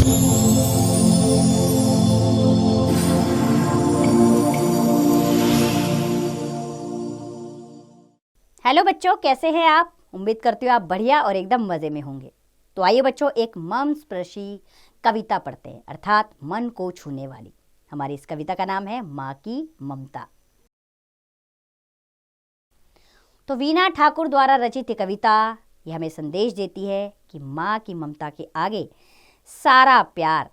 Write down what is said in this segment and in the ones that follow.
Hello बच्चों, कैसे हैं आप? उम्मीद करती हूँ आप बढ़िया और एकदम मज़े में होंगे। तो आइए बच्चों, एक मर्मस्पर्शी कविता पढ़ते हैं, अर्थात मन को छूने वाली। हमारी इस कविता का नाम है माँ की ममता। तो वीणा ठाकुर द्वारा रचित कविता ये हमें संदेश देती है कि माँ की ममता के आगे सारा प्यार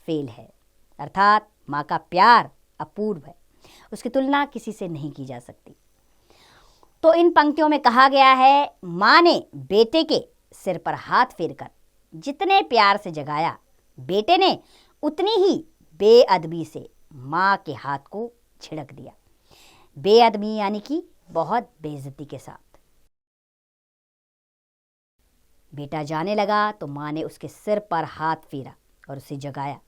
फेल है, अर्थात माँ का प्यार अपूर्व है, उसकी तुलना किसी से नहीं की जा सकती। तो इन पंक्तियों में कहा गया है, माँ ने बेटे के सिर पर हाथ फेरकर जितने प्यार से जगाया, बेटे ने उतनी ही बेअदबी से माँ के हाथ को छिड़क दिया। बेअदबी यानी कि बहुत बेइज्जती के साथ। बेटा जाने लगा तो माँ ने उसके सिर पर हाथ फेरा और उसे जगाया।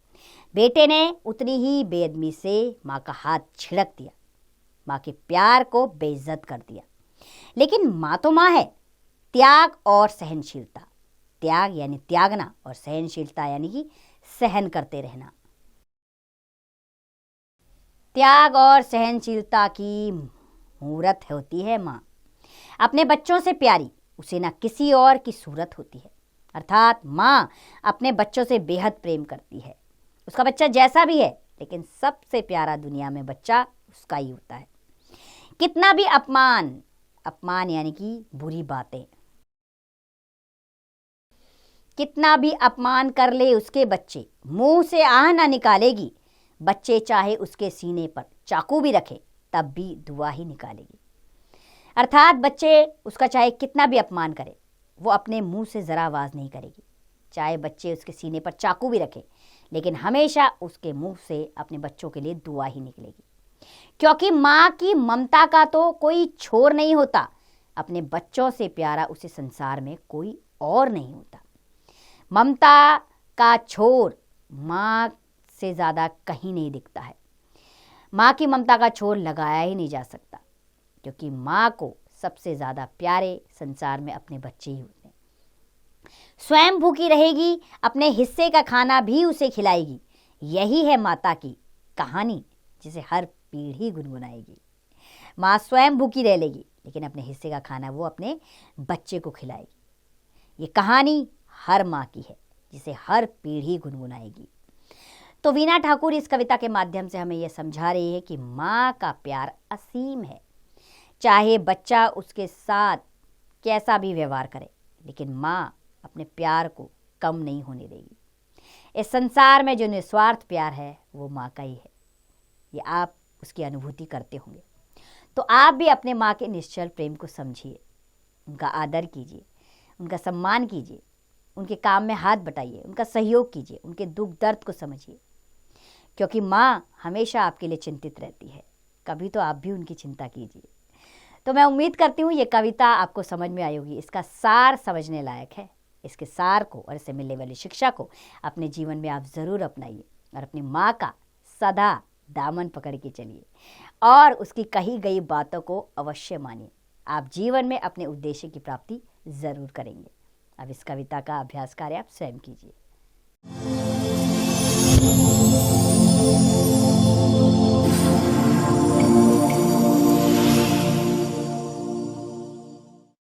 बेटे ने उतनी ही बेअदबी से माँ का हाथ छिड़क दिया, माँ के प्यार को बेइज्जत कर दिया। लेकिन माँ तो माँ है। त्याग और सहनशीलता, त्याग यानी त्यागना और सहनशीलता यानी कि सहन करते रहना। त्याग और सहनशीलता की मूरत होती है माँ। अपने बच्चों से प्यारी उसे ना किसी और की सूरत होती है, अर्थात माँ अपने बच्चों से बेहद प्रेम करती है। उसका बच्चा जैसा भी है, लेकिन सबसे प्यारा दुनिया में बच्चा उसका ही होता है। कितना भी अपमान यानी कि बुरी बातें, कितना भी अपमान कर ले उसके बच्चे, मुंह से आह ना निकालेगी। बच्चे चाहे उसके सीने पर चाकू भी रखे तब भी दुआ ही निकालेगी। अर्थात बच्चे उसका चाहे कितना भी अपमान करे, वो अपने मुंह से ज़रा आवाज़ नहीं करेगी। चाहे बच्चे उसके सीने पर चाकू भी रखे, लेकिन हमेशा उसके मुंह से अपने बच्चों के लिए दुआ ही निकलेगी। क्योंकि माँ की ममता का तो कोई छोर नहीं होता। अपने बच्चों से प्यारा उसे संसार में कोई और नहीं होता। ममता का छोर माँ से ज़्यादा कहीं नहीं दिखता है। माँ की ममता का छोर लगाया ही नहीं जा सकता, क्योंकि माँ को सबसे ज़्यादा प्यारे संसार में अपने बच्चे ही होते हैं। स्वयं भूखी रहेगी, अपने हिस्से का खाना भी उसे खिलाएगी। यही है माता की कहानी, जिसे हर पीढ़ी गुनगुनाएगी। माँ स्वयं भूखी रह लेगी, लेकिन अपने हिस्से का खाना वो अपने बच्चे को खिलाएगी। ये कहानी हर माँ की है, जिसे हर पीढ़ी गुनगुनाएगी। तो वीणा ठाकुर इस कविता के माध्यम से हमें यह समझा रही है कि माँ का प्यार असीम है। चाहे बच्चा उसके साथ कैसा भी व्यवहार करे, लेकिन माँ अपने प्यार को कम नहीं होने देगी। इस संसार में जो निस्वार्थ प्यार है वो माँ का ही है। ये आप उसकी अनुभूति करते होंगे। तो आप भी अपने माँ के निश्चल प्रेम को समझिए, उनका आदर कीजिए, उनका सम्मान कीजिए, उनके काम में हाथ बटाइए, उनका सहयोग कीजिए, उनके दुख दर्द को समझिए, क्योंकि माँ हमेशा आपके लिए चिंतित रहती है। कभी तो आप भी उनकी चिंता कीजिए। तो मैं उम्मीद करती हूँ ये कविता आपको समझ में आई होगी। इसका सार समझने लायक है। इसके सार को और इससे मिलने वाली शिक्षा को अपने जीवन में आप ज़रूर अपनाइए और अपनी माँ का सदा दामन पकड़ के चलिए और उसकी कही गई बातों को अवश्य मानिए। आप जीवन में अपने उद्देश्य की प्राप्ति ज़रूर करेंगे। अब इस कविता का अभ्यास कार्य आप स्वयं कीजिए।